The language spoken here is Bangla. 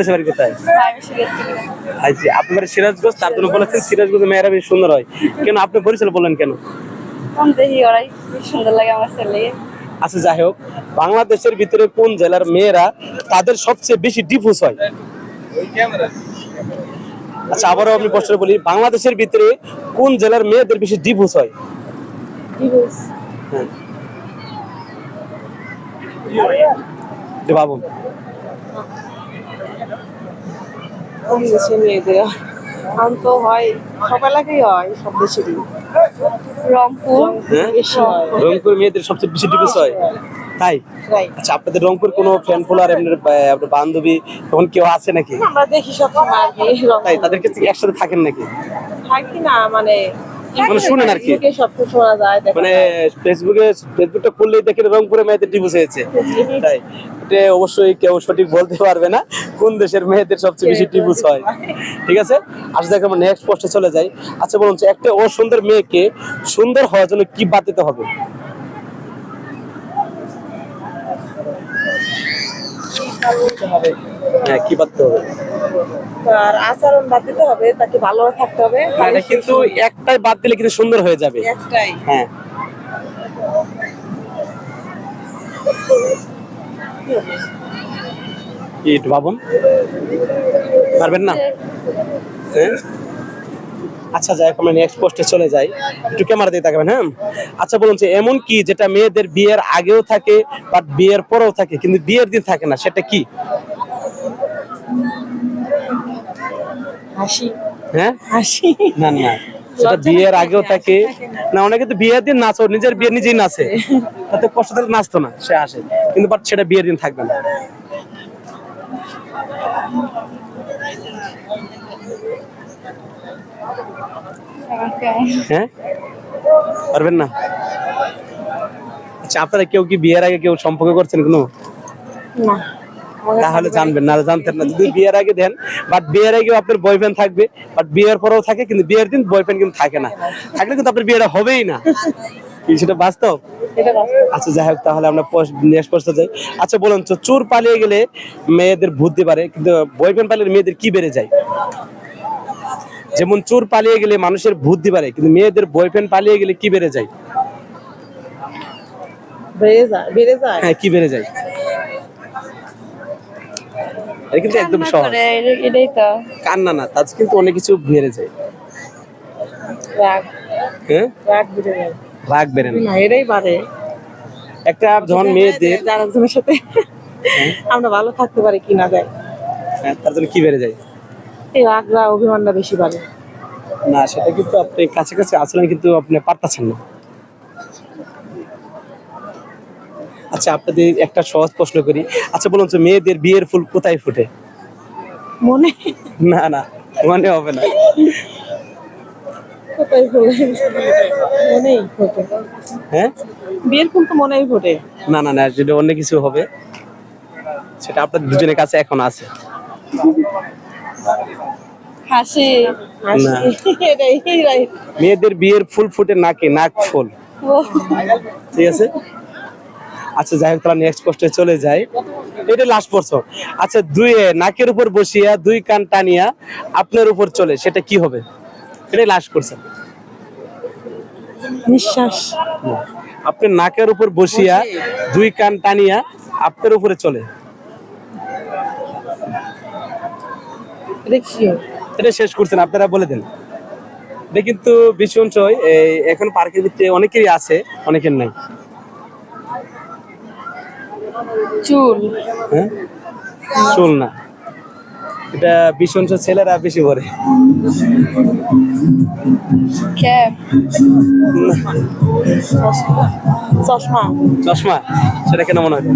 দেশের বাড়ি কোথায়? আমি সিলেক্ট আচ্ছা, আপনার সিরাজগঞ্জ, তার জন্য বলেছেন সিরাজগঞ্জের মেয়েরা বেশ সুন্দর হয়। কেন আপনি বরিশাল বললেন কেন? কোন দেখি ওরাই বেশ সুন্দর লাগে আমার ছেলে। আচ্ছা, যাই হোক, বাংলাদেশের ভিতরে কোন জেলার মেয়েরা তাদের সবচেয়ে বেশি ডিভোর্স হয়? আচ্ছা, আবারও আমি প্রশ্ন বলি, বাংলাদেশের ভিতরে কোন জেলার মেয়েদের বেশি ডিভোর্স হয়? হ্যাঁ, এটা ভাবুন। কোন দেশের মেয়েদের আমি তো হয় সব এলাকায় হয়, সব দেশেরই রংপুর হ্যাঁ, বেশি হয়। রংপুর মেয়েদের সবচেয়ে বেশি ডিভোর্স হয়, তাই? Right. আচ্ছা, আপনাদের রংপুর কোনো ফ্যান ফলোয়ার, আপনার বান্ধবী তখন কেউ আছে নাকি? আমরা দেখি সব সময় আর কি তাই তাদের কাছে একসাথে থাকেন নাকি? থাকি না, মানে শুনেন আর কি, ফেসবুকে সব শোনা যায়, দেখা মানে যায়। ফেসবুকটা খুললেই দেখেন রংপুরে মেয়েদের ডিভোর্স হয়েছে, তাই? এটা অবশ্যই কেউ সঠিক বলতে পারবে না কোন দেশের মেয়েদের সবচেয়ে বেশি ডিভোর্স হয়। ঠিক আছে, আজ দেখো আমরা নেক্সট পোস্টে চলে যাই। আচ্ছা বলুন তো, একটা অসুন্দর মেয়েকে সুন্দর হওয়ার জন্য কি বাদ দিতে হবে? হ্যাঁ, কি বাদ দিতে হবে? আর আচরণ বাদ দিতে হবে, তাকে ভালো থাকতে হবে। না, এটা কিন্তু একটাই বাদ দিলে কিন্তু সুন্দর হয়ে যাবে। একটাই হ্যাঁ, কি একটু ভাবুন, পারবেন না? হ্যাঁ? আচ্ছা, যাই হোক, আমরা নেক্সট পোস্টে চলে যাই। একটু ক্যামেরা দিয়ে তাকাবেন। হ্যাঁ, আচ্ছা বলুন যে এমন কি যেটা মেয়েদের বিয়ের আগেও থাকে বাট বিয়ের পরেও থাকে কিন্তু বিয়ের দিন থাকে না, সেটা কি? হাসি হ্যাঁ, হাসি না না, সেটা বিয়ের আগেও থাকে না। অনেকে তো বিয়ের দিন নাচো, নিজের বিয়ে নিজেই নাচে, তাতে কষ্ট দিলে নাচতো না, সে আসে, কিন্তু বাট সেটা বিয়ের দিন থাকবে না। হ্যাঁ, পারবেন না? আচ্ছা, আপনারা কেউ কি বিয়ের আগে কেউ সম্পর্ক করছেন কোনো? না, তাহলে জানবেন না, জানতেন না। যদি বিয়ের আগে দেন, বাট বিয়ের আগেও আপনার বয়ফ্রেন্ড থাকবে, বাট বিয়ের পরেও থাকে, কিন্তু বিয়ের দিন বয়ফ্রেন্ড কিন্তু থাকে না। থাকলে কিন্তু আপনার বিয়েটা হবেই না। কি সেটা বাস্তব? এটা বাস্তব। আচ্ছা, যাই হোক, তাহলে আমরা নেক্সট প্রশ্ন যাই। আচ্ছা বলুন তো, চোর পালিয়ে গেলে মেয়েদের বুদ্ধি বাড়ে কিন্তু বয়ফ্রেন্ড পালিয়ে মেয়েদের কি বেড়ে যায়? যেমন চোর পালিয়ে গেলে মানুষের বুদ্ধি বাড়ে কিন্তু মেয়েদের বয়ফ্রেন্ড পালিয়ে গেলে কি বেড়ে যায়? বেড়ে যায়। হ্যাঁ, কি বেড়ে যায়? এটা কিন্তু একদম সহজ। এটাই তো কান্না না, তার কিন্তু অনেক কিছু বেড়ে যায়। রাগ হ্যাঁ, রাগ বেড়ে যায়। রাগ বেড়ে না, না, এটাই বাড়ে একটা যখন মেয়েদের যার একজনের সাথে আমরা ভালো থাকতে পারি কিনা দেয়, হ্যাঁ, তার জন্য কি বেড়ে যায়? এই রাগরা অভিমানটা বেশি বাড়ে। না, সেটা কিন্তু আপনি কাছাকাছি আসলেন কিন্তু আপনি পারতেছেন না। আচ্ছা, আপনাদের একটা সহজ প্রশ্ন করি। আচ্ছা বলুন তো, মেয়েদের বিয়ের ফুল কোথায় ফোটে? মনে না না, মনে হবে না। কোথায় ফোটে? মনেই ফোটে। হ্যাঁ, বিয়ের ফুল তো মনেই ফোটে। না না না, যদি অন্য কিছু হবে, সেটা আপনাদের দুজনের কাছে এখন আছে। হাসি। হাসি, না। এটাই right. মেয়েদের বিয়ের ফুল ফুটে নাকে, নাক ফুল। ঠিক আছে, আচ্ছা যাই হোক, তাহলে নেক্সট পোস্টে চলে যাই। এটা লাস্ট প্রশ্ন। আচ্ছা, দুই নাকের উপর বসিয়া দুই কান টানিয়া আপনার উপর চলে, সেটা কি হবে? এটাই লাস্ট কোশ্চেন। নিঃশ্বাস। আপনি নাকের উপর বসিয়া দুই কান টানিয়া আপনার উপরে চলে, এটা কি হবে? এটা শেষ করছেন, আপনারা বলে দেন। এটা কিন্তু ভীষণ চয়, এখন পার্কের ভিতরে অনেকেরই আছে, অনেকের নাই। চুল। হ্যাঁ, চুল না, এটা ভীষণ ছেলেরা বেশি পরে। ক্যাপ। চশমা। চশমা, সেটা কেন মনে হয়?